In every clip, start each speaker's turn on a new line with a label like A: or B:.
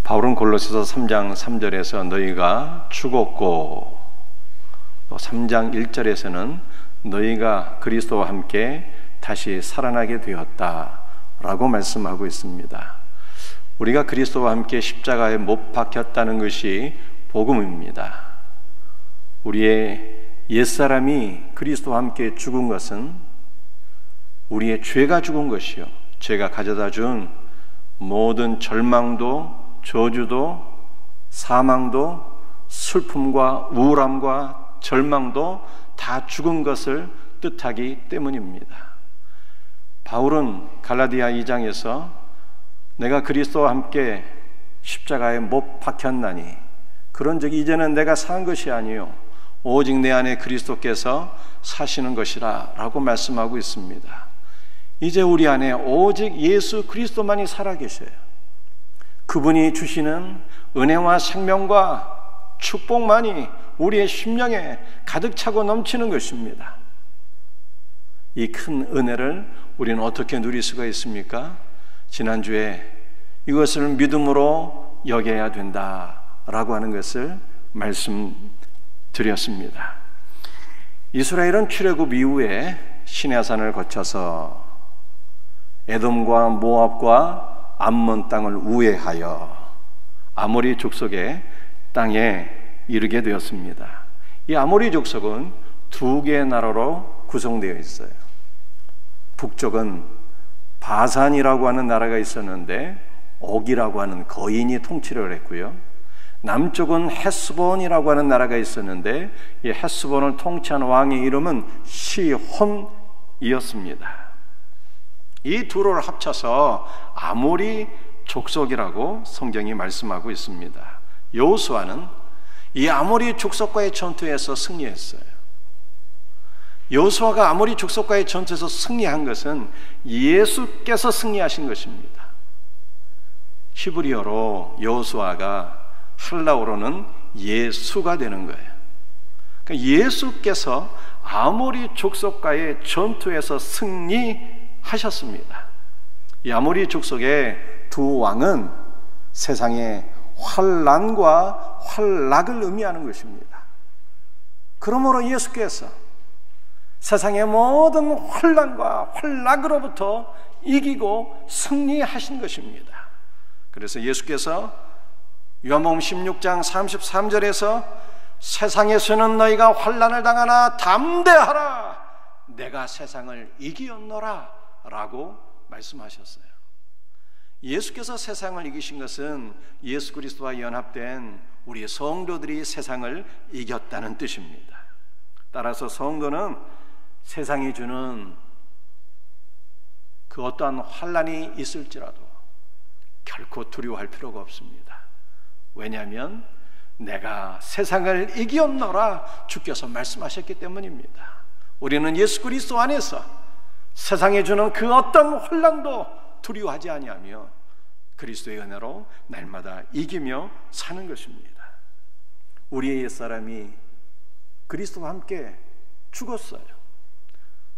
A: 바울은 골로새서 3장 3절에서 너희가 죽었고, 또 3장 1절에서는 너희가 그리스도와 함께 다시 살아나게 되었다라고 말씀하고 있습니다. 우리가 그리스도와 함께 십자가에 못 박혔다는 것이 복음입니다. 우리의 옛사람이 그리스도와 함께 죽은 것은 우리의 죄가 죽은 것이요, 죄가 가져다 준 모든 절망도 저주도 사망도 슬픔과 우울함과 절망도 다 죽은 것을 뜻하기 때문입니다. 바울은 갈라디아 2장에서 내가 그리스도와 함께 십자가에 못 박혔나니 그런 적이 이제는 내가 산 것이 아니요 오직 내 안에 그리스도께서 사시는 것이라 라고 말씀하고 있습니다. 이제 우리 안에 오직 예수 그리스도만이 살아계셔요. 그분이 주시는 은혜와 생명과 축복만이 우리의 심령에 가득 차고 넘치는 것입니다. 이 큰 은혜를 우리는 어떻게 누릴 수가 있습니까? 지난주에 이것을 믿음으로 여겨야 된다라고 하는 것을 말씀드렸습니다. 이스라엘은 출애굽 이후에 시내산을 거쳐서 에돔과 모압과 암몬 땅을 우회하여 아모리 족속의 땅에 이르게 되었습니다. 이 아모리 족속은 두 개의 나라로 구성되어 있어요. 북쪽은 바산이라고 하는 나라가 있었는데 옥이라고 하는 거인이 통치를 했고요, 남쪽은 헤스본이라고 하는 나라가 있었는데 이 헤스본을 통치한 왕의 이름은 시혼이었습니다. 이 둘을 합쳐서 아모리 족속이라고 성경이 말씀하고 있습니다. 여호수아는 이 아모리 족속과의 전투에서 승리했어요. 여호수아가 아모리 족속과의 전투에서 승리한 것은 예수께서 승리하신 것입니다. 히브리어로 여호수아가 할라어로는 예수가 되는 거예요. 그러니까 예수께서 아모리 족속과의 전투에서 승리하셨습니다. 이 아모리 족속의 두 왕은 세상의 환난과 환락을 의미하는 것입니다. 그러므로 예수께서 세상의 모든 환난과 환락으로부터 이기고 승리하신 것입니다. 그래서 예수께서 요한복음 16장 33절에서 세상에서는 너희가 환난을 당하나 담대하라, 내가 세상을 이기었노라 라고 말씀하셨어요. 예수께서 세상을 이기신 것은 예수 그리스도와 연합된 우리 성도들이 세상을 이겼다는 뜻입니다. 따라서 성도는 세상이 주는 그 어떠한 환난이 있을지라도 결코 두려워할 필요가 없습니다. 왜냐하면 내가 세상을 이기었노라 주께서 말씀하셨기 때문입니다. 우리는 예수 그리스도 안에서 세상에 주는 그 어떤 환난도 두려워하지 아니하며 그리스도의 은혜로 날마다 이기며 사는 것입니다. 우리의 옛사람이 그리스도와 함께 죽었어요.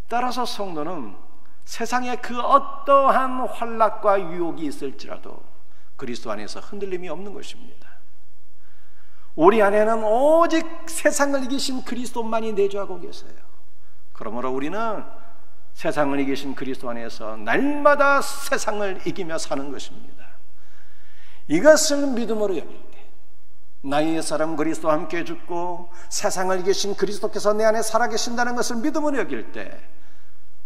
A: 따라서 성도는 세상에 그 어떠한 환락과 유혹이 있을지라도 그리스도 안에서 흔들림이 없는 것입니다. 우리 안에는 오직 세상을 이기신 그리스도만이 내주하고 계세요. 그러므로 우리는 세상을 이기신 그리스도 안에서 날마다 세상을 이기며 사는 것입니다. 이것을 믿음으로 여길 때 나의 옛사람 그리스도와 함께 죽고 세상을 이기신 그리스도께서 내 안에 살아계신다는 것을 믿음으로 여길 때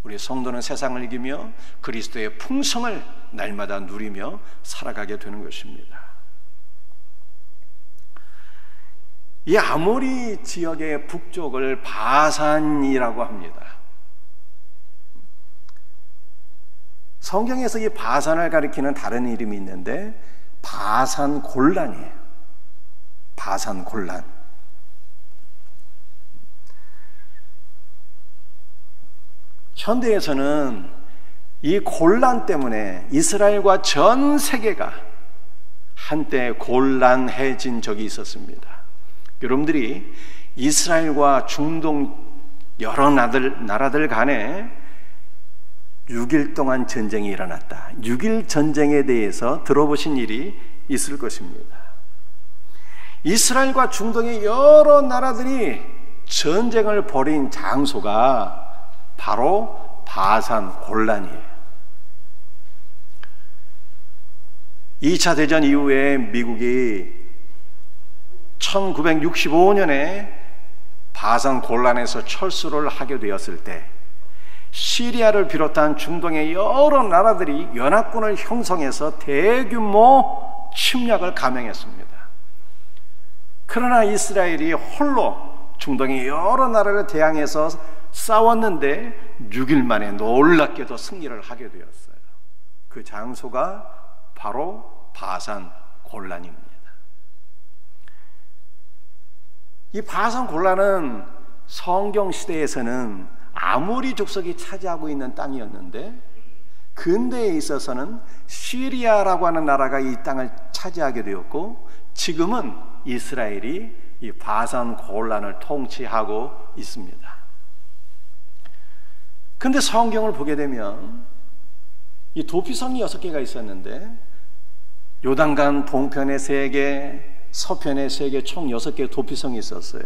A: 우리 성도는 세상을 이기며 그리스도의 풍성을 날마다 누리며 살아가게 되는 것입니다. 이 아모리 지역의 북쪽을 바산이라고 합니다. 성경에서 이 바산을 가리키는 다른 이름이 있는데 바산 골란이에요. 바산 골란. 현대에서는 이 골란 때문에 이스라엘과 전 세계가 한때 곤란해진 적이 있었습니다. 여러분들이 이스라엘과 중동 여러 나라들 간에 6일 동안 전쟁이 일어났다. 6일 전쟁에 대해서 들어보신 일이 있을 것입니다. 이스라엘과 중동의 여러 나라들이 전쟁을 벌인 장소가 바로 바산 골란이에요. 2차 대전 이후에 미국이 1965년에 바산 골란에서 철수를 하게 되었을 때 시리아를 비롯한 중동의 여러 나라들이 연합군을 형성해서 대규모 침략을 감행했습니다. 그러나 이스라엘이 홀로 중동의 여러 나라를 대항해서 싸웠는데 6일 만에 놀랍게도 승리를 하게 되었어요. 그 장소가 바로 바산 골란입니다. 이 바산 골란은 성경 시대에서는 아모리 족속이 차지하고 있는 땅이었는데 근대에 있어서는 시리아라고 하는 나라가 이 땅을 차지하게 되었고 지금은 이스라엘이 이 바산 골란을 통치하고 있습니다. 그런데 성경을 보게 되면 이 도피성이 6개가 있었는데 요단강 동편에 3개, 서편에 3개, 총 6개의 도피성이 있었어요.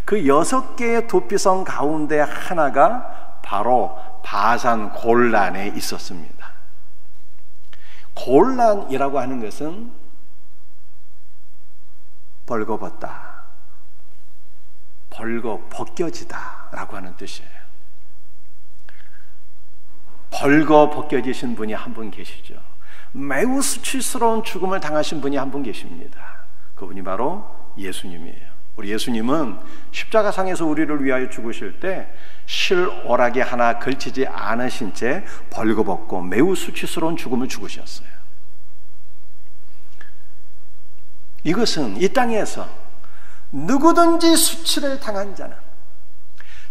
A: 그 6개의 도피성 가운데 하나가 바로 바산 골란에 있었습니다. 골란이라고 하는 것은 벌거벗다, 벌거벗겨지다 라고 하는 뜻이에요. 벌거벗겨지신 분이 한 분 계시죠. 매우 수치스러운 죽음을 당하신 분이 한 분 계십니다. 그분이 바로 예수님이에요. 우리 예수님은 십자가상에서 우리를 위하여 죽으실 때 실오라기 하나 걸치지 않으신 채 벌거벗고 매우 수치스러운 죽음을 죽으셨어요. 이것은 이 땅에서 누구든지 수치를 당한 자는,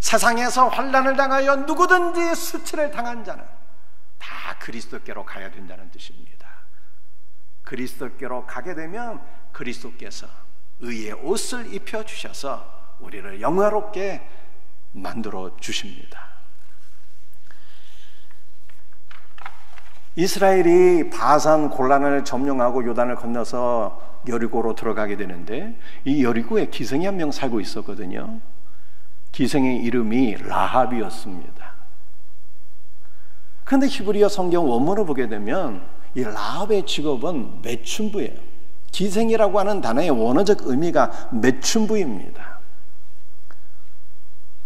A: 세상에서 환난을 당하여 누구든지 수치를 당한 자는 다 그리스도께로 가야 된다는 뜻입니다. 그리스도께로 가게 되면 그리스도께서 의의 옷을 입혀주셔서 우리를 영화롭게 만들어 주십니다. 이스라엘이 바산 골란을 점령하고 요단을 건너서 여리고로 들어가게 되는데 이 여리고에 기생이 한 명 살고 있었거든요. 기생의 이름이 라합이었습니다. 그런데 히브리어 성경 원문을 보게 되면 이 라합의 직업은 매춘부예요. 기생이라고 하는 단어의 원어적 의미가 매춘부입니다.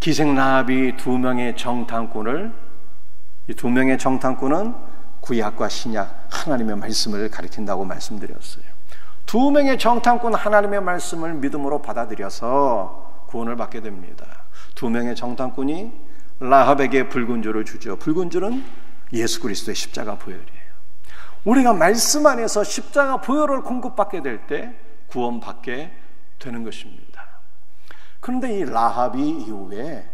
A: 기생 라합이 2명의 정탐꾼을, 이 2명의 정탐꾼은 구약과 신약 하나님의 말씀을 가리킨다고 말씀드렸어요. 2명의 정탐꾼 하나님의 말씀을 믿음으로 받아들여서 구원을 받게 됩니다. 2명의 정탐꾼이 라합에게 붉은 줄을 주죠. 붉은 줄은 예수 그리스도의 십자가 보혈이에요. 우리가 말씀 안에서 십자가 보혈을 공급받게 될 때 구원받게 되는 것입니다. 그런데 이 라합이 이후에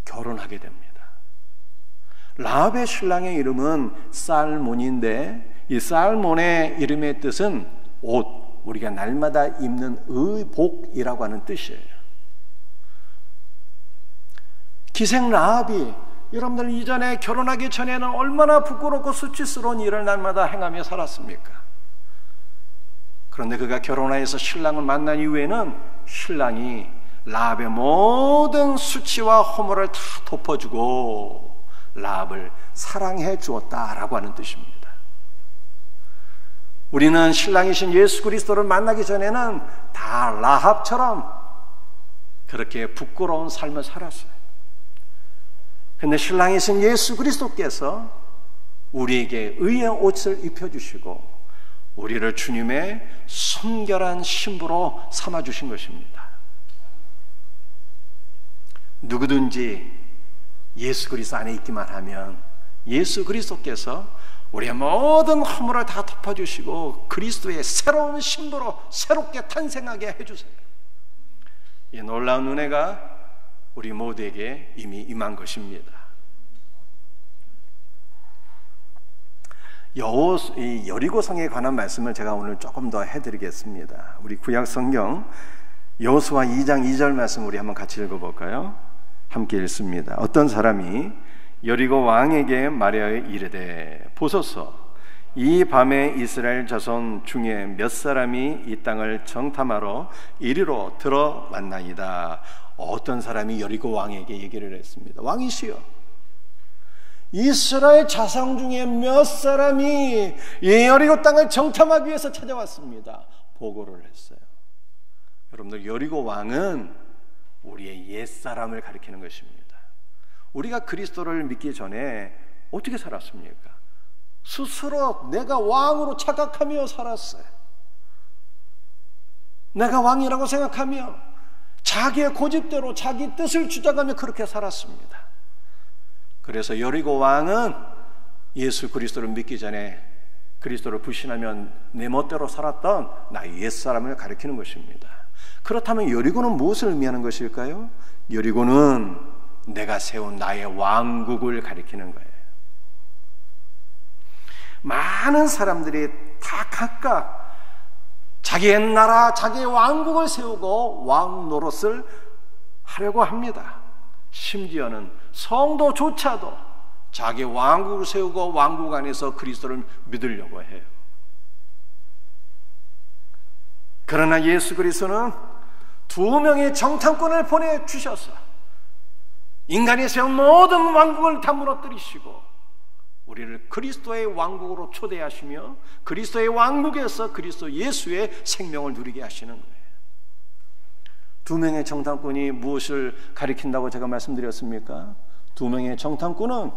A: 결혼하게 됩니다. 라합의 신랑의 이름은 살몬인데 이 살몬의 이름의 뜻은 옷, 우리가 날마다 입는 의복이라고 하는 뜻이에요. 기생 라합이 여러분들 이전에 결혼하기 전에는 얼마나 부끄럽고 수치스러운 일을 날마다 행하며 살았습니까? 그런데 그가 결혼해서 신랑을 만난 이후에는 신랑이 라합의 모든 수치와 허물을 다 덮어주고 라합을 사랑해 주었다라고 하는 뜻입니다. 우리는 신랑이신 예수 그리스도를 만나기 전에는 다 라합처럼 그렇게 부끄러운 삶을 살았어요. 그런데 신랑이신 예수 그리스도께서 우리에게 의의 옷을 입혀주시고 우리를 주님의 순결한 신부로 삼아주신 것입니다. 누구든지 예수 그리스도 안에 있기만 하면 예수 그리스도께서 우리의 모든 허물을 다 덮어주시고 그리스도의 새로운 신부로 새롭게 탄생하게 해주세요. 이 놀라운 은혜가 우리 모두에게 이미 임한 것입니다. 이 여리고성에 관한 말씀을 제가 오늘 조금 더 해드리겠습니다. 우리 구약 성경 여호수아 2장 2절 말씀 우리 한번 같이 읽어볼까요? 함께 읽습니다. 어떤 사람이 여리고 왕에게 말하여 이르되 보소서 이 밤에 이스라엘 자손 중에 몇 사람이 이 땅을 정탐하러 이리로 들어왔나이다. 어떤 사람이 여리고 왕에게 얘기를 했습니다. 왕이시여, 이스라엘 자손 중에 몇 사람이 이 여리고 땅을 정탐하기 위해서 찾아왔습니다. 보고를 했어요. 여러분들, 여리고 왕은 우리의 옛사람을 가리키는 것입니다. 우리가 그리스도를 믿기 전에 어떻게 살았습니까? 스스로 내가 왕으로 착각하며 살았어요. 내가 왕이라고 생각하며 자기의 고집대로 자기 뜻을 주장하며 그렇게 살았습니다. 그래서 여리고 왕은 예수 그리스도를 믿기 전에 그리스도를 불신하면 내 멋대로 살았던 나의 옛사람을 가리키는 것입니다. 그렇다면 여리고는 무엇을 의미하는 것일까요? 여리고는 내가 세운 나의 왕국을 가리키는 거예요. 많은 사람들이 다 각각 자기의 나라, 자기의 왕국을 세우고 왕 노릇을 하려고 합니다. 심지어는 성도조차도 자기 왕국을 세우고 왕국 안에서 그리스도를 믿으려고 해요. 그러나 예수 그리스도는 2명의 정탐꾼을 보내주셔서 인간이 세운 모든 왕국을 다 무너뜨리시고 우리를 그리스도의 왕국으로 초대하시며 그리스도의 왕국에서 그리스도 예수의 생명을 누리게 하시는 거예요. 2명의 정탐꾼이 무엇을 가리킨다고 제가 말씀드렸습니까? 2명의 정탐꾼은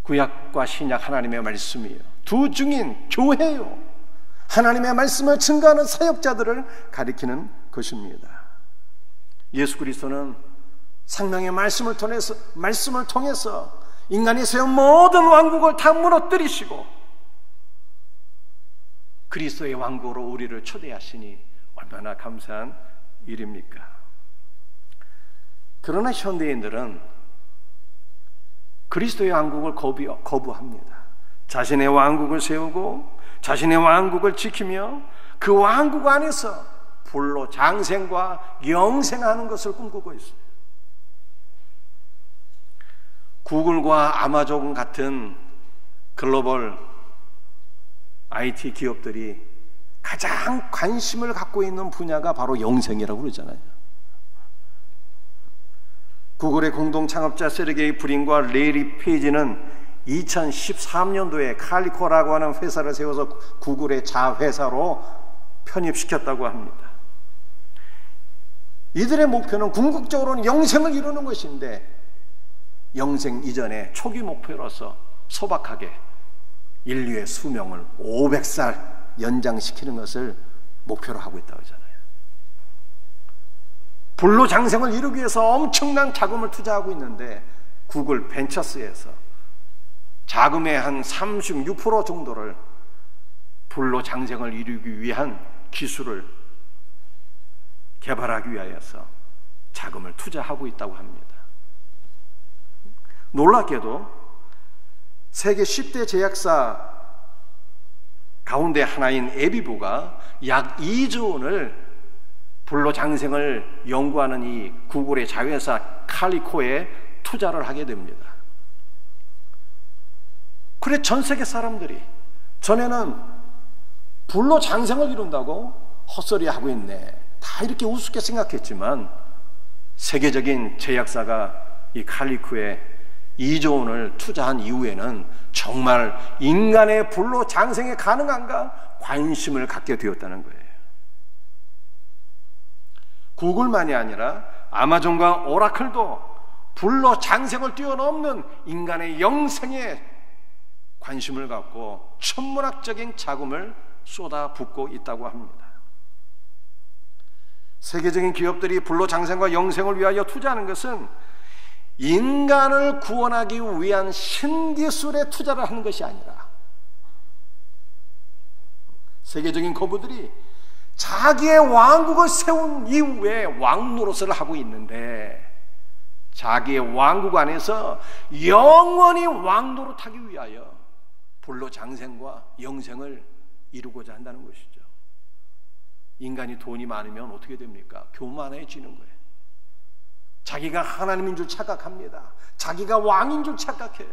A: 구약과 신약 하나님의 말씀이에요. 두 증인 교회요, 하나님의 말씀을 증거하는 사역자들을 가리키는 것입니다. 예수 그리스도는 생명의 말씀을 통해서 인간이 세운 모든 왕국을 다 무너뜨리시고 그리스도의 왕국으로 우리를 초대하시니 얼마나 감사한 일입니까? 그러나 현대인들은 그리스도의 왕국을 거부합니다. 자신의 왕국을 세우고 자신의 왕국을 지키며 그 왕국 안에서 불로 장생과 영생하는 것을 꿈꾸고 있어요. 구글과 아마존 같은 글로벌 IT 기업들이 가장 관심을 갖고 있는 분야가 바로 영생이라고 그러잖아요. 구글의 공동 창업자 세르게이 브린과 레리 페이지는 2013년도에 칼리코라고 하는 회사를 세워서 구글의 자회사로 편입시켰다고 합니다. 이들의 목표는 궁극적으로는 영생을 이루는 것인데 영생 이전에 초기 목표로서 소박하게 인류의 수명을 500살 연장시키는 것을 목표로 하고 있다고 하잖아요. 불로장생을 이루기 위해서 엄청난 자금을 투자하고 있는데 구글 벤처스에서 자금의 한 36% 정도를 불로장생을 이루기 위한 기술을 개발하기 위하여서 자금을 투자하고 있다고 합니다. 놀랍게도 세계 10대 제약사 가운데 하나인 에비부가 약 2조 원을 불로장생을 연구하는 이 구글의 자회사 칼리코에 투자를 하게 됩니다. 그래 전 세계 사람들이 전에는 불로장생을 이룬다고 헛소리하고 있네, 다 이렇게 우습게 생각했지만 세계적인 제약사가 이 칼리코에 2조 원을 투자한 이후에는 정말 인간의 불로 장생이 가능한가 관심을 갖게 되었다는 거예요. 구글만이 아니라 아마존과 오라클도 불로 장생을 뛰어넘는 인간의 영생에 관심을 갖고 천문학적인 자금을 쏟아붓고 있다고 합니다. 세계적인 기업들이 불로 장생과 영생을 위하여 투자하는 것은 인간을 구원하기 위한 신기술에 투자를 하는 것이 아니라 세계적인 거부들이 자기의 왕국을 세운 이후에 왕 노릇을 하고 있는데 자기의 왕국 안에서 영원히 왕 노릇하기 위하여 불로 장생과 영생을 이루고자 한다는 것이죠. 인간이 돈이 많으면 어떻게 됩니까? 교만해지는 거예요. 자기가 하나님인 줄 착각합니다. 자기가 왕인 줄 착각해요.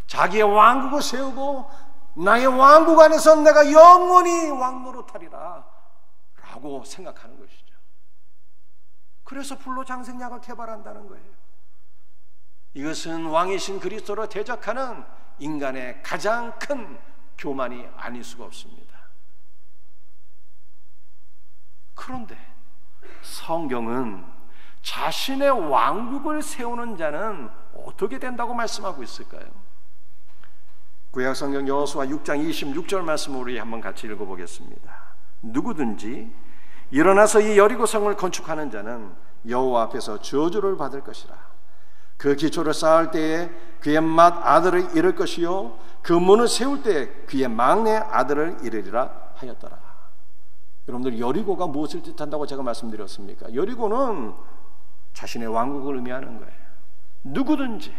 A: 자기의 왕국을 세우고 나의 왕국 안에서 내가 영원히 왕 노릇하리라 라고 생각하는 것이죠. 그래서 불로장생약을 개발한다는 거예요. 이것은 왕이신 그리스도로 대적하는 인간의 가장 큰 교만이 아닐 수가 없습니다. 그런데 성경은 자신의 왕국을 세우는 자는 어떻게 된다고 말씀하고 있을까요? 구약성경 여호수아 6장 26절 말씀을 우리 한번 같이 읽어보겠습니다. 누구든지 일어나서 이 여리고성을 건축하는 자는 여호와 앞에서 저주를 받을 것이라. 그 기초를 쌓을 때에 그의 맏 아들을 잃을 것이요 그 문을 세울 때에 그의 막내 아들을 잃으리라 하였더라. 여러분들, 여리고가 무엇을 뜻한다고 제가 말씀드렸습니까? 여리고는 자신의 왕국을 의미하는 거예요. 누구든지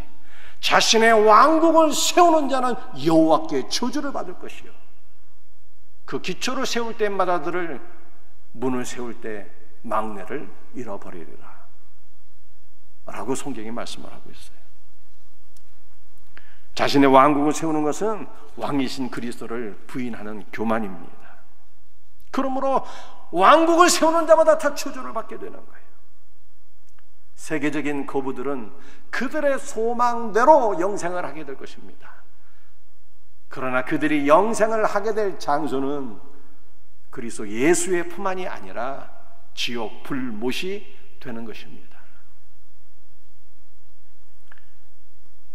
A: 자신의 왕국을 세우는 자는 여호와께 저주를 받을 것이요 그 기초를 세울 때마다 아들을, 문을 세울 때 막내를 잃어버리리라 라고 성경이 말씀을 하고 있어요. 자신의 왕국을 세우는 것은 왕이신 그리스도를 부인하는 교만입니다. 그러므로 왕국을 세우는 자마다 다 저주를 받게 되는 거예요. 세계적인 거부들은 그들의 소망대로 영생을 하게 될 것입니다. 그러나 그들이 영생을 하게 될 장소는 그리스도 예수의 품 안이 아니라 지옥 불못이 되는 것입니다.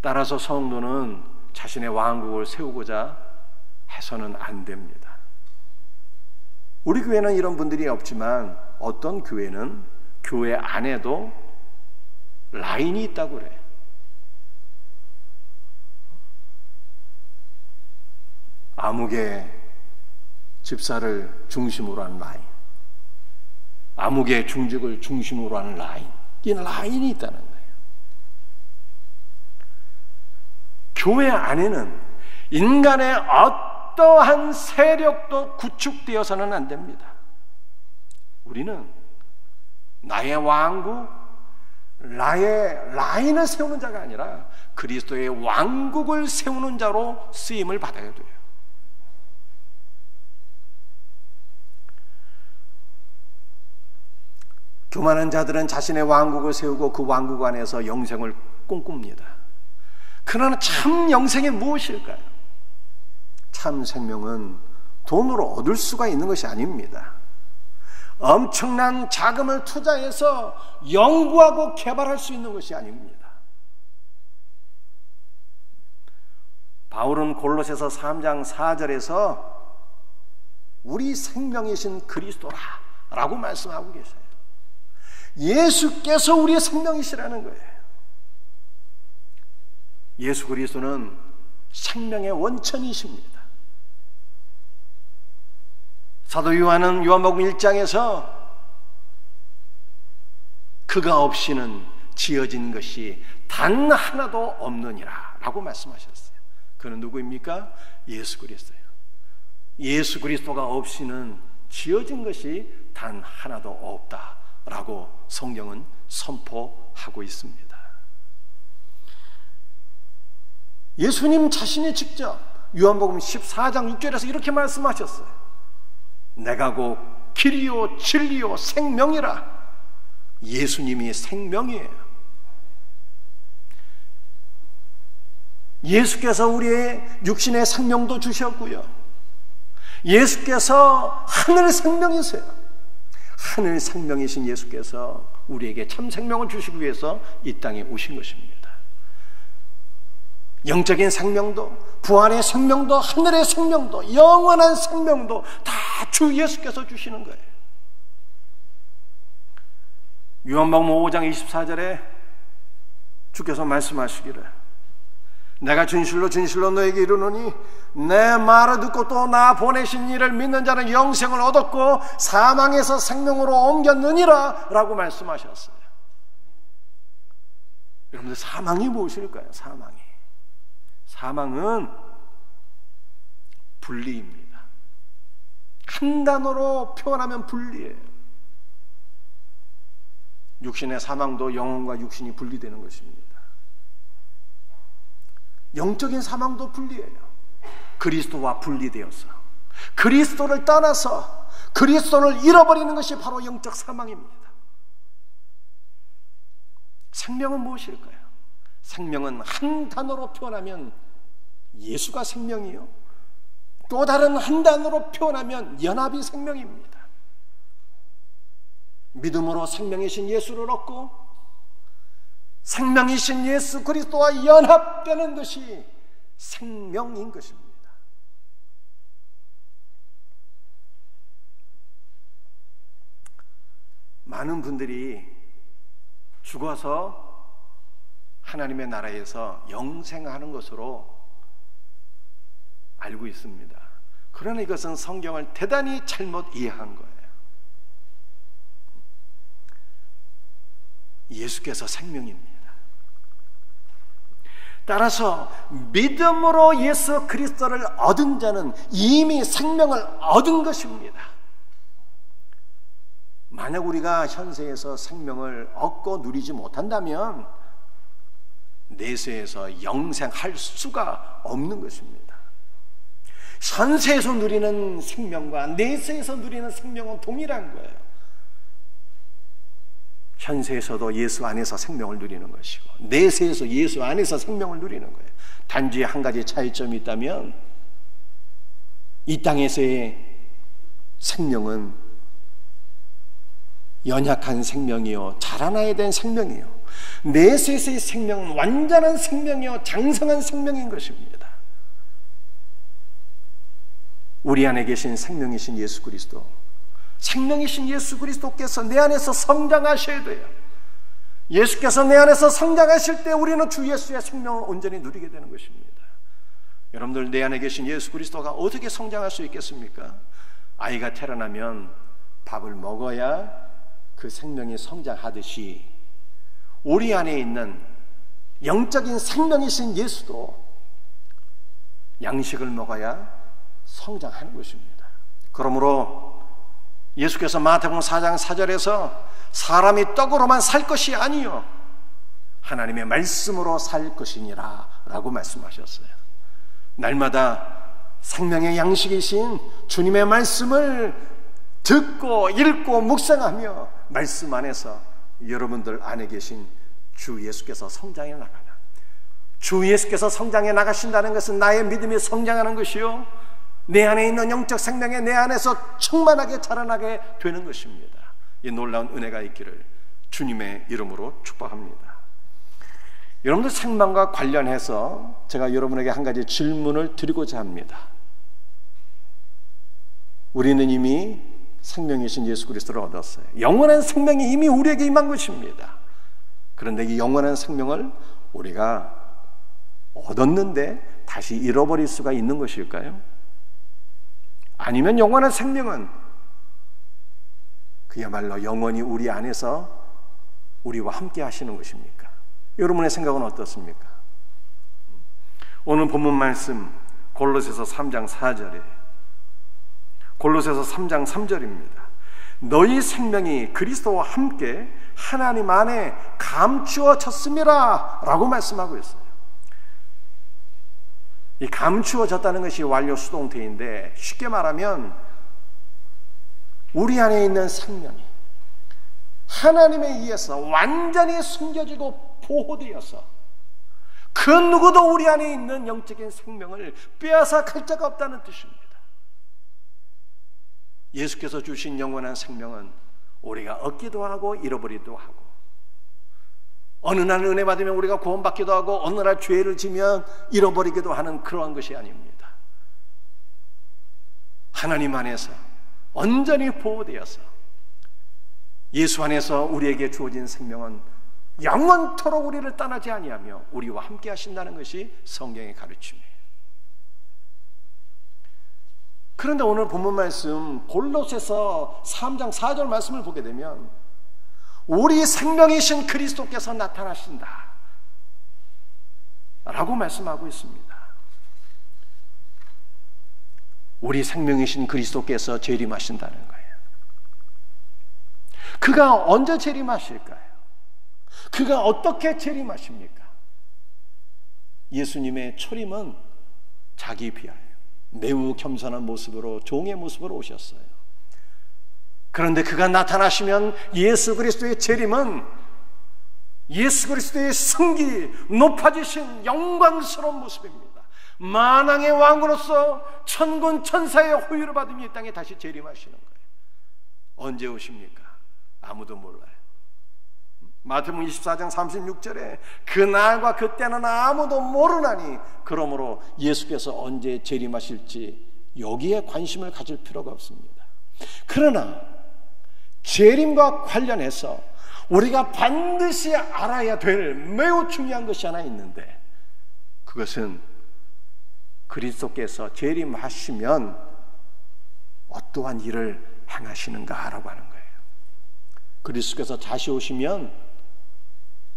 A: 따라서 성도는 자신의 왕국을 세우고자 해서는 안 됩니다. 우리 교회는 이런 분들이 없지만 어떤 교회는 교회 안에도 라인이 있다고 그래요. 아무개 집사를 중심으로 하는 라인, 아무개 중직을 중심으로 하는 라인, 이 라인이 있다는 거예요. 교회 안에는 인간의 어떠한 세력도 구축되어서는 안 됩니다. 우리는 나의 왕국, 나의 라인을 세우는 자가 아니라 그리스도의 왕국을 세우는 자로 쓰임을 받아야 돼요. 교만한 자들은 자신의 왕국을 세우고 그 왕국 안에서 영생을 꿈꿉니다. 그러나 참 영생이 무엇일까요? 참 생명은 돈으로 얻을 수가 있는 것이 아닙니다. 엄청난 자금을 투자해서 연구하고 개발할 수 있는 것이 아닙니다. 바울은 골로새서 3장 4절에서 우리 생명이신 그리스도라 라고 말씀하고 계세요. 예수께서 우리의 생명이시라는 거예요. 예수 그리스도는 생명의 원천이십니다. 사도 요한은 요한복음 1장에서 그가 없이는 지어진 것이 단 하나도 없느니라 라고 말씀하셨어요. 그는 누구입니까? 예수 그리스도예요. 예수 그리스도가 없이는 지어진 것이 단 하나도 없다 라고 성경은 선포하고 있습니다. 예수님 자신이 직접 요한복음 14장 6절에서 이렇게 말씀하셨어요. 내가 곧 길이요 진리요 생명이라. 예수님이 생명이에요. 예수께서 우리의 육신의 생명도 주셨고요, 예수께서 하늘 생명이세요. 하늘 생명이신 예수께서 우리에게 참 생명을 주시기 위해서 이 땅에 오신 것입니다. 영적인 생명도, 부활의 생명도, 하늘의 생명도, 영원한 생명도 다 주 예수께서 주시는 거예요. 요한복음 5장 24절에 주께서 말씀하시기를 내가 진실로 진실로 너에게 이르노니 내 말을 듣고 또 나 보내신 이를 믿는 자는 영생을 얻었고 사망에서 생명으로 옮겼느니라 라고 말씀하셨어요. 여러분들, 사망이 무엇일까요? 사망은 분리입니다. 한 단어로 표현하면 분리예요. 육신의 사망도 영혼과 육신이 분리되는 것입니다. 영적인 사망도 분리예요. 그리스도와 분리되어서 그리스도를 떠나서 그리스도를 잃어버리는 것이 바로 영적 사망입니다. 생명은 무엇일까요? 생명은 한 단어로 표현하면 예수가 생명이요, 또 다른 한 단어로 표현하면 연합이 생명입니다. 믿음으로 생명이신 예수를 얻고 생명이신 예수 그리스도와 연합되는 것이 생명인 것입니다. 많은 분들이 죽어서 하나님의 나라에서 영생하는 것으로 알고 있습니다. 그러나 이것은 성경을 대단히 잘못 이해한 거예요. 예수께서 생명입니다. 따라서 믿음으로 예수 그리스도를 얻은 자는 이미 생명을 얻은 것입니다. 만약 우리가 현세에서 생명을 얻고 누리지 못한다면 내세에서 영생할 수가 없는 것입니다. 현세에서 누리는 생명과 내세에서 누리는 생명은 동일한 거예요. 현세에서도 예수 안에서 생명을 누리는 것이고 내세에서 예수 안에서 생명을 누리는 거예요. 단지 한 가지 차이점이 있다면 이 땅에서의 생명은 연약한 생명이요, 자라나야 된 생명이요, 내세에서의 생명은 완전한 생명이요, 장성한 생명인 것입니다. 우리 안에 계신 생명이신 예수 그리스도, 생명이신 예수 그리스도께서 내 안에서 성장하셔야 돼요. 예수께서 내 안에서 성장하실 때 우리는 주 예수의 생명을 온전히 누리게 되는 것입니다. 여러분들, 내 안에 계신 예수 그리스도가 어떻게 성장할 수 있겠습니까? 아이가 태어나면 밥을 먹어야 그 생명이 성장하듯이 우리 안에 있는 영적인 생명이신 예수도 양식을 먹어야 성장하는 것입니다. 그러므로 예수께서 마태복음 4장 4절에서 사람이 떡으로만 살 것이 아니요 하나님의 말씀으로 살 것이니라 라고 말씀하셨어요. 날마다 생명의 양식이신 주님의 말씀을 듣고 읽고 묵상하며 말씀 안에서 여러분들 안에 계신 주 예수께서 성장해 나가라. 주 예수께서 성장해 나가신다는 것은 나의 믿음이 성장하는 것이요, 내 안에 있는 영적 생명이 내 안에서 충만하게 자라나게 되는 것입니다. 이 놀라운 은혜가 있기를 주님의 이름으로 축복합니다. 여러분들 생명과 관련해서 제가 여러분에게 한 가지 질문을 드리고자 합니다. 우리는 이미 생명이신 예수 그리스도를 얻었어요. 영원한 생명이 이미 우리에게 임한 것입니다. 그런데 이 영원한 생명을 우리가 얻었는데 다시 잃어버릴 수가 있는 것일까요? 아니면 영원한 생명은 그야말로 영원히 우리 안에서 우리와 함께 하시는 것입니까? 여러분의 생각은 어떻습니까? 오늘 본문 말씀 골로새서 3장 4절에 골로새서 3장 3절입니다. 너희 생명이 그리스도와 함께 하나님 안에 감추어졌음이라 라고 말씀하고 있어요. 이 감추어졌다는 것이 완료 수동태인데 쉽게 말하면 우리 안에 있는 생명이 하나님에 의해서 완전히 숨겨지고 보호되어서 그 누구도 우리 안에 있는 영적인 생명을 빼앗아갈 자가 없다는 뜻입니다. 예수께서 주신 영원한 생명은 우리가 얻기도 하고 잃어버리기도 하고, 어느 날 은혜 받으면 우리가 구원받기도 하고 어느 날 죄를 지면 잃어버리기도 하는 그러한 것이 아닙니다. 하나님 안에서 온전히 보호되어서 예수 안에서 우리에게 주어진 생명은 영원토록 우리를 떠나지 아니하며 우리와 함께 하신다는 것이 성경의 가르침이에요. 그런데 오늘 본문 말씀 골로새서 3장 4절 말씀을 보게 되면 우리 생명이신 그리스도께서 나타나신다 라고 말씀하고 있습니다. 우리 생명이신 그리스도께서 재림하신다는 거예요. 그가 언제 재림하실까요? 그가 어떻게 재림하십니까? 예수님의 초림은 자기 비하예요. 매우 겸손한 모습으로, 종의 모습으로 오셨어요. 그런데 그가 나타나시면 예수 그리스도의 재림은 예수 그리스도의 승기, 높아지신 영광스러운 모습입니다. 만왕의 왕으로서 천군 천사의 호유를 받으며 이 땅에 다시 재림하시는 거예요. 언제 오십니까? 아무도 몰라요. 마태복음 24장 36절에 그날과 그때는 아무도 모르나니 그러므로 예수께서 언제 재림하실지 여기에 관심을 가질 필요가 없습니다. 그러나 재림과 관련해서 우리가 반드시 알아야 될 매우 중요한 것이 하나 있는데, 그것은 그리스도께서 재림하시면 어떠한 일을 행하시는가라고 하는 거예요. 그리스도께서 다시 오시면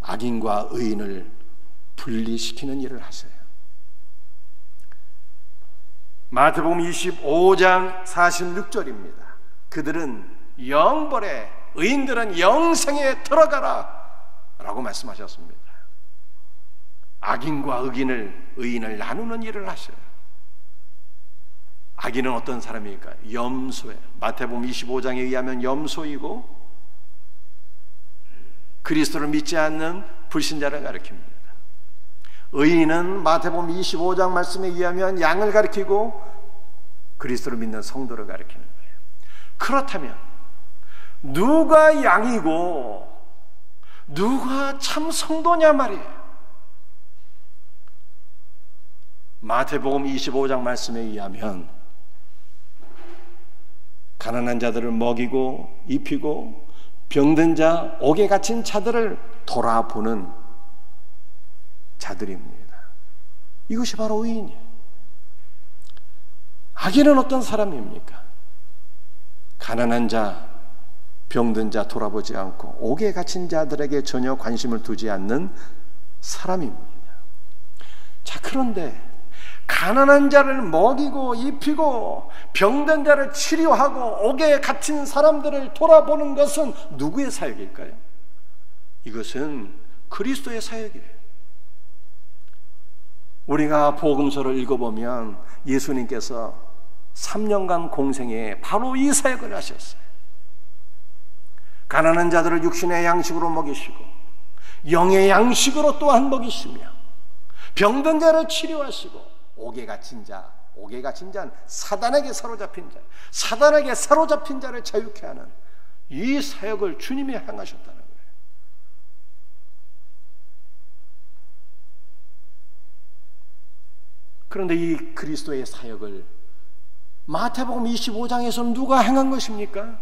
A: 악인과 의인을 분리시키는 일을 하세요. 마태복음 25장 46절입니다. 그들은 영벌에, 의인들은 영생에 들어가라 라고 말씀하셨습니다. 악인과 의인을 나누는 일을 하셔요. 악인은 어떤 사람일까요? 염소예요. 마태복음 25장에 의하면 염소이고 그리스도를 믿지 않는 불신자를 가리킵니다. 의인은 마태복음 25장 말씀에 의하면 양을 가리키고 그리스도를 믿는 성도를 가리키는 거예요. 그렇다면 누가 양이고 누가 참 성도냐 말이에요. 마태복음 25장 말씀에 의하면 가난한 자들을 먹이고 입히고 병든 자, 옥에 갇힌 자들을 돌아보는 자들입니다. 이것이 바로 의인이에요. 악인은 어떤 사람입니까? 가난한 자, 병든 자 돌아보지 않고 옥에 갇힌 자들에게 전혀 관심을 두지 않는 사람입니다. 자, 그런데 가난한 자를 먹이고 입히고 병든 자를 치료하고 옥에 갇힌 사람들을 돌아보는 것은 누구의 사역일까요? 이것은 그리스도의 사역이에요. 우리가 복음서를 읽어보면 예수님께서 3년간 공생에 바로 이 사역을 하셨어요. 가난한 자들을 육신의 양식으로 먹이시고 영의 양식으로 또한 먹이시며 병든 자를 치료하시고 옥에 갇힌 자는 사단에게 사로잡힌 자, 사단에게 사로잡힌 자를 자유케 하는 이 사역을 주님이 행하셨다는 거예요. 그런데 이 그리스도의 사역을 마태복음 25장에서는 누가 행한 것입니까?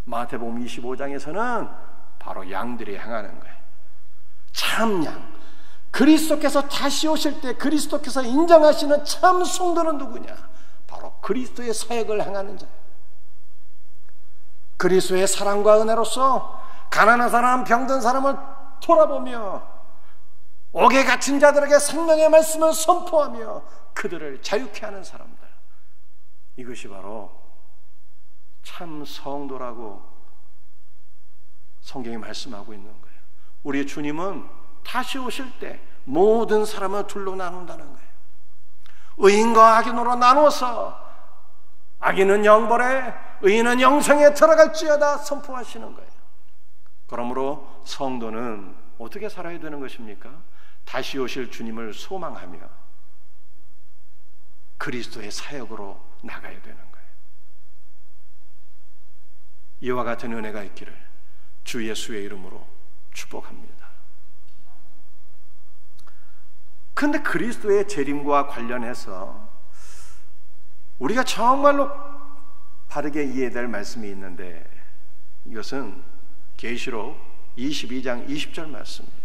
A: 마태복음 25장에서는 바로 양들이 행하는 거예요. 참 양, 그리스도께서 다시 오실 때 그리스도께서 인정하시는 참 성도는 누구냐? 바로 그리스도의 사역을 행하는 자예요. 그리스도의 사랑과 은혜로서 가난한 사람, 병든 사람을 돌아보며 옥에 갇힌 자들에게 생명의 말씀을 선포하며 그들을 자유케 하는 사람들, 이것이 바로 참 성도라고 성경이 말씀하고 있는 거예요. 우리 주님은 다시 오실 때 모든 사람을 둘로 나눈다는 거예요. 의인과 악인으로 나누어서 악인은 영벌에 의인은 영생에 들어갈지어다 선포하시는 거예요. 그러므로 성도는 어떻게 살아야 되는 것입니까? 다시 오실 주님을 소망하며 그리스도의 사역으로 나가야 되는 거예요. 이와 같은 은혜가 있기를 주 예수의 이름으로 축복합니다. 그런데 그리스도의 재림과 관련해서 우리가 정말로 바르게 이해될 말씀이 있는데, 이것은 계시록 22장 20절 말씀이에요.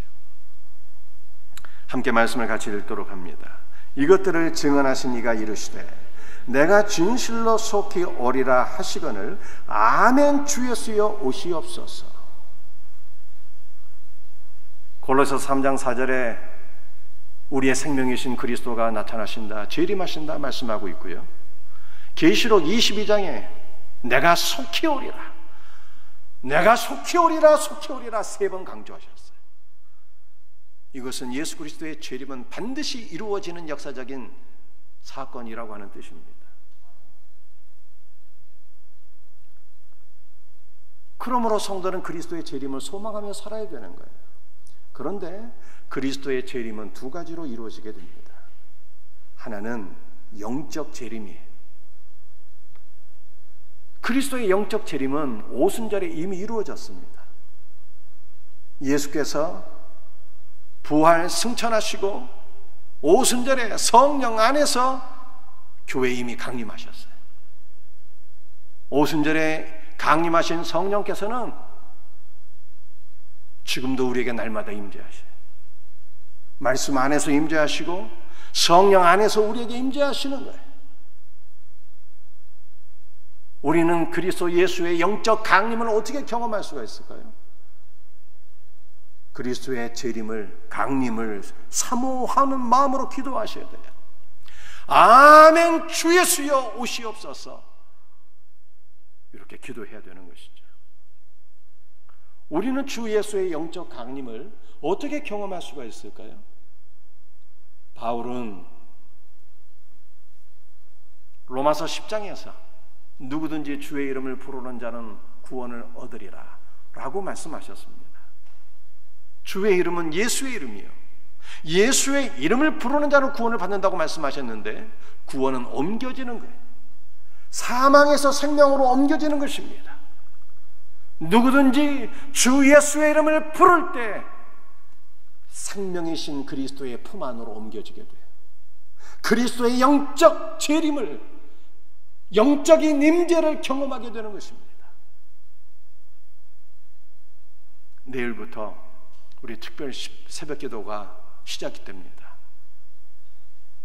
A: 함께 말씀을 같이 읽도록 합니다. 이것들을 증언하신 이가 이르시되 내가 진실로 속히 오리라 하시거늘 아멘 주 예수여 오시옵소서. 골로새 3장 4절에 우리의 생명이신 그리스도가 나타나신다, 재림하신다 말씀하고 있고요. 계시록 22장에 내가 속히 오리라, 내가 속히 오리라, 속히 오리라 3번 강조하셨어요. 이것은 예수 그리스도의 재림은 반드시 이루어지는 역사적인 사건이라고 하는 뜻입니다. 그러므로 성도는 그리스도의 재림을 소망하며 살아야 되는 거예요. 그런데 그리스도의 재림은 두 가지로 이루어지게 됩니다. 하나는 영적 재림이에요. 그리스도의 영적 재림은 오순절에 이미 이루어졌습니다. 예수께서 부활 승천하시고 오순절에 성령 안에서 교회에 이미 강림하셨어요. 오순절에 강림하신 성령께서는 지금도 우리에게 날마다 임재하셔요. 말씀 안에서 임재하시고 성령 안에서 우리에게 임재하시는 거예요. 우리는 그리스도 예수의 영적 강림을 어떻게 경험할 수가 있을까요? 그리스도의 재림을, 강림을 사모하는 마음으로 기도하셔야 돼요. 아멘 주 예수여 오시옵소서, 이렇게 기도해야 되는 것이죠. 우리는 주 예수의 영적 강림을 어떻게 경험할 수가 있을까요? 바울은 로마서 10장에서 누구든지 주의 이름을 부르는 자는 구원을 얻으리라 라고 말씀하셨습니다. 주의 이름은 예수의 이름이요, 예수의 이름을 부르는 자는 구원을 받는다고 말씀하셨는데, 구원은 옮겨지는 거예요. 사망에서 생명으로 옮겨지는 것입니다. 누구든지 주 예수의 이름을 부를 때 생명이신 그리스도의 품 안으로 옮겨지게 돼요. 그리스도의 영적 재림을, 영적인 임재를 경험하게 되는 것입니다. 내일부터 우리 특별 새벽 기도가 시작이 됩니다.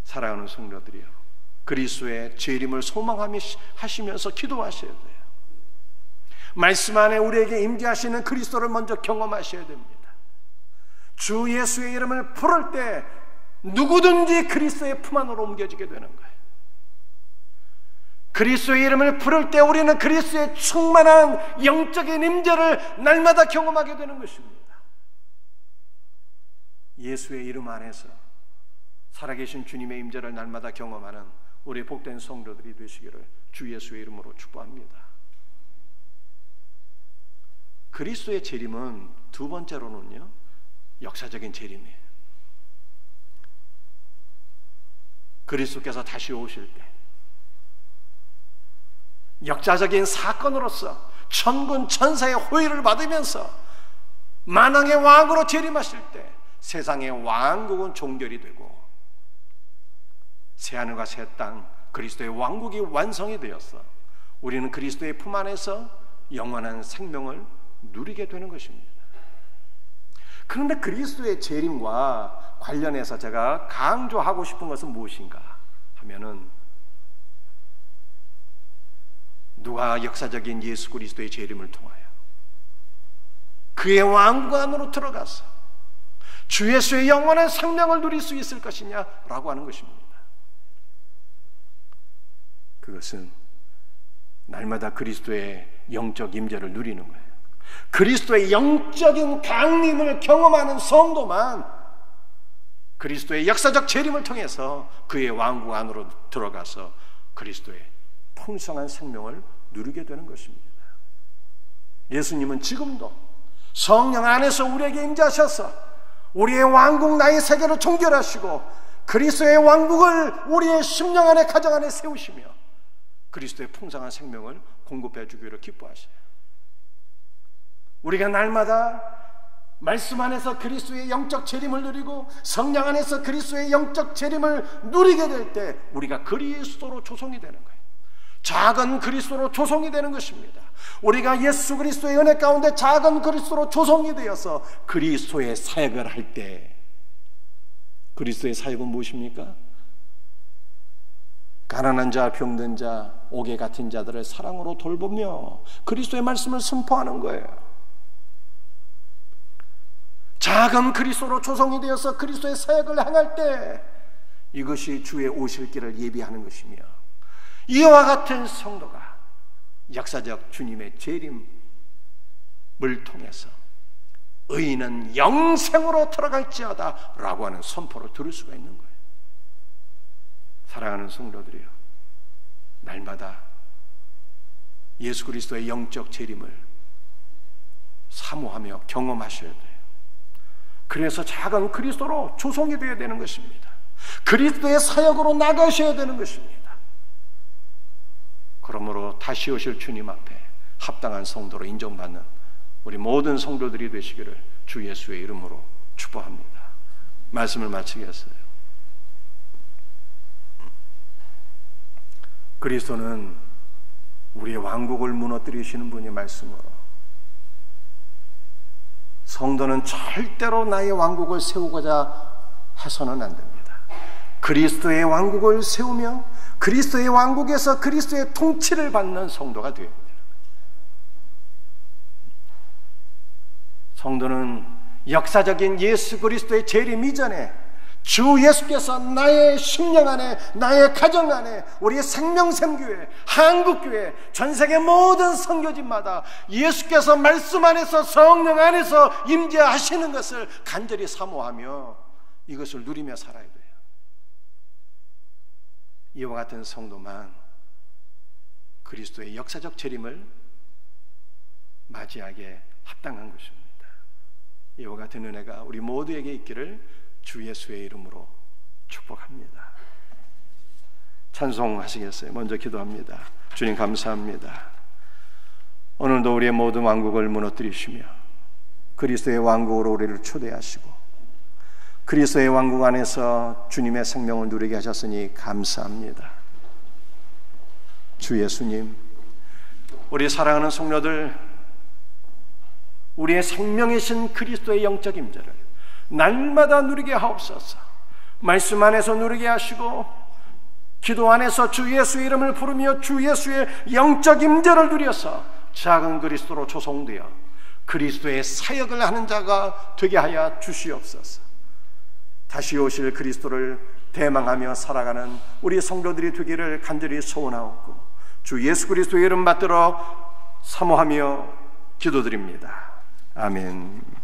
A: 사랑하는 성도들이여, 그리스도의 재림을 소망하시면서 기도하셔야 돼요. 말씀 안에 우리에게 임재하시는 그리스도를 먼저 경험하셔야 됩니다. 주 예수의 이름을 부를 때 누구든지 그리스도의 품 안으로 옮겨지게 되는 거예요. 그리스도의 이름을 부를 때 우리는 그리스도의 충만한 영적인 임재를 날마다 경험하게 되는 것입니다. 예수의 이름 안에서 살아계신 주님의 임재를 날마다 경험하는 우리 복된 성도들이 되시기를 주 예수의 이름으로 축복합니다. 그리스도의 재림은 두 번째로는요, 역사적인 재림이에요. 그리스도께서 다시 오실 때 역사적인 사건으로서 천군 천사의 호의를 받으면서 만왕의 왕으로 재림하실 때 세상의 왕국은 종결이 되고 새하늘과 새 땅, 그리스도의 왕국이 완성이 되어서 우리는 그리스도의 품 안에서 영원한 생명을 누리게 되는 것입니다. 그런데 그리스도의 재림과 관련해서 제가 강조하고 싶은 것은 무엇인가 하면은, 누가 역사적인 예수 그리스도의 재림을 통하여 그의 왕국 안으로 들어가서 주 예수의 영원한 생명을 누릴 수 있을 것이냐라고 하는 것입니다. 그것은 날마다 그리스도의 영적 임재를 누리는 거예요. 그리스도의 영적인 강림을 경험하는 성도만 그리스도의 역사적 재림을 통해서 그의 왕국 안으로 들어가서 그리스도의 풍성한 생명을 누리게 되는 것입니다. 예수님은 지금도 성령 안에서 우리에게 임재하셔서 우리의 왕국 나의 세계를 종결하시고 그리스도의 왕국을 우리의 심령 안에, 가정 안에 세우시며 그리스도의 풍성한 생명을 공급해 주기를 기뻐하셔요. 우리가 날마다 말씀 안에서 그리스도의 영적 재림을 누리고 성령 안에서 그리스도의 영적 재림을 누리게 될 때 우리가 그리스도로 조성이 되는 거예요. 작은 그리스도로 조성이 되는 것입니다. 우리가 예수 그리스도의 은혜 가운데 작은 그리스도로 조성이 되어서 그리스도의 사역을 할 때, 그리스도의 사역은 무엇입니까? 가난한 자, 병든 자, 옥에 갇힌 자들을 사랑으로 돌보며 그리스도의 말씀을 선포하는 거예요. 작은 그리스도로 조성이 되어서 그리스도의 사역을 행할 때 이것이 주의 오실 길을 예비하는 것이며, 이와 같은 성도가 역사적 주님의 재림을 통해서 의인은 영생으로 들어갈지어다 라고 하는 선포를 들을 수가 있는 거예요. 사랑하는 성도들이여, 날마다 예수 그리스도의 영적 재림을 사모하며 경험하셔야 돼요. 그래서 작은 그리스도로 조성이 되어야 되는 것입니다. 그리스도의 사역으로 나가셔야 되는 것입니다. 그러므로 다시 오실 주님 앞에 합당한 성도로 인정받는 우리 모든 성도들이 되시기를 주 예수의 이름으로 축복합니다. 말씀을 마치겠어요. 그리스도는 우리의 왕국을 무너뜨리시는 분이 말씀으로, 성도는 절대로 나의 왕국을 세우고자 해서는 안 됩니다. 그리스도의 왕국을 세우며 그리스도의 왕국에서 그리스도의 통치를 받는 성도가 되어야 됩니다. 성도는 역사적인 예수 그리스도의 재림 이전에 주 예수께서 나의 심령 안에, 나의 가정 안에, 우리 생명샘교회, 한국교회, 전세계 모든 선교지마다 예수께서 말씀 안에서, 성령 안에서 임재하시는 것을 간절히 사모하며 이것을 누리며 살아야 돼요. 이와 같은 성도만 그리스도의 역사적 재림을 맞이하기에 합당한 것입니다. 이와 같은 은혜가 우리 모두에게 있기를 주 예수의 이름으로 축복합니다. 찬송하시겠어요? 먼저 기도합니다. 주님 감사합니다. 오늘도 우리의 모든 왕국을 무너뜨리시며 그리스도의 왕국으로 우리를 초대하시고 그리스도의 왕국 안에서 주님의 생명을 누리게 하셨으니 감사합니다. 주 예수님, 우리 사랑하는 성도들, 우리의 생명이신 그리스도의 영적 임재를 날마다 누리게 하옵소서. 말씀 안에서 누리게 하시고 기도 안에서 주 예수의 이름을 부르며 주 예수의 영적 임재를 누려서 작은 그리스도로 조성되어 그리스도의 사역을 하는 자가 되게 하여 주시옵소서. 다시 오실 그리스도를 대망하며 살아가는 우리 성도들이 되기를 간절히 소원하옵고 주 예수 그리스도의 이름 받들어 사모하며 기도드립니다. 아멘.